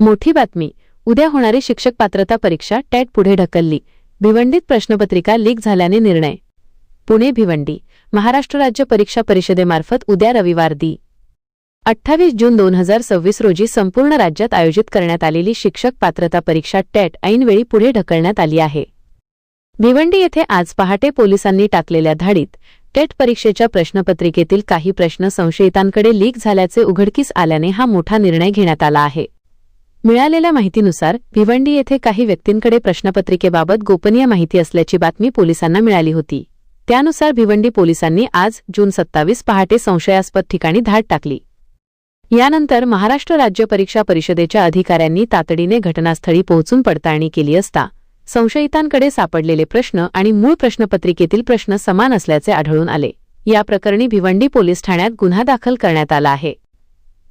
मोठी बातमी, उद्या होणारी शिक्षक पात्रता परीक्षा टेट पुढे ढकलली. भिवंडीत प्रश्नपत्रिका लीक झाल्याने निर्णय. पुणे भिवंडी. महाराष्ट्र राज्य परीक्षा परिषदेमार्फत उद्या रविवार दि. 28 जून 2026 रोजी संपूर्ण राज्यात आयोजित करण्यात आलेली शिक्षक पात्रता परीक्षा टेट ऐनवेळी पुढे ढकलण्यात आली आहे. भिवंडी येथे आज पहाटे पोलिसांनी टाकलेल्या धाडीत टेट परीक्षेच्या प्रश्नपत्रिकेतील काही प्रश्न संशयितांकडे लीक झाल्याचे उघडकीस आल्याने हा मोठा निर्णय घेण्यात आला आहे. मिळालेल्या माहितीनुसार भिवंडी येथे काही व्यक्तींकडे प्रश्नपत्रिकेबाबत गोपनीय माहिती असल्याची बातमी पोलिसांना मिळाली होती. त्यानुसार भिवंडी पोलिसांनी आज जून 27 पहाटे संशयास्पद ठिकाणी धाड टाकली. यानंतर महाराष्ट्र राज्य परीक्षा परिषदेच्या अधिकाऱ्यांनी तातडीने घटनास्थळी पोहोचून पडताळणी केली असता संशयितांकडे सापडलेले प्रश्न आणि मूळ प्रश्नपत्रिकेतील प्रश्न समान असल्याचे आढळून आले. या प्रकरणी भिवंडी पोलीस ठाण्यात गुन्हा दाखल करण्यात आला आहे.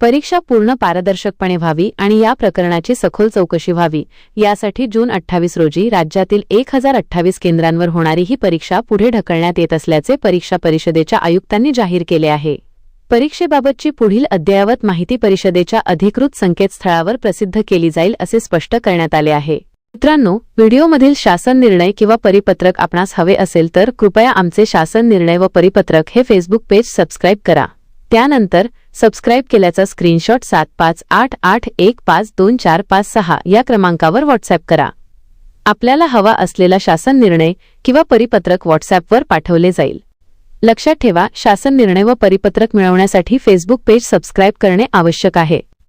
परीक्षा पूर्ण पारदर्शकपणे व्हावी आणि या प्रकरणाची सखोल चौकशी व्हावी यासाठी जून 28 रोजी राज्यातील 1028 केंद्रांवर होणारी ही परीक्षा पुढे ढकलण्यात येत असल्याचे परीक्षा परिषदेच्या आयुक्तांनी जाहीर केले आहे. परीक्षेबाबतची पुढील अद्ययावत माहिती परिषदेच्या अधिकृत संकेतस्थळावर प्रसिद्ध केली जाईल असे स्पष्ट करण्यात आले आहे. मित्रांनो, व्हिडिओमधील शासन निर्णय किंवा परिपत्रक आपणास हवे असेल तर कृपया आमचे शासन निर्णय व परिपत्रक हे फेसबुक पेज सबस्क्राईब करा. त्यानंतर सबस्क्राईब केल्याचा स्क्रीनशॉट 7588152456 या क्रमांकावर व्हॉट्सअॅप करा. आपल्याला हवा असलेला शासन निर्णय किंवा परिपत्रक व्हॉट्सअॅपवर पाठवले जाईल. लक्षात ठेवा, शासन निर्णय व परिपत्रक मिळवण्यासाठी फेसबुक पेज सबस्क्राईब करणे आवश्यक आहे.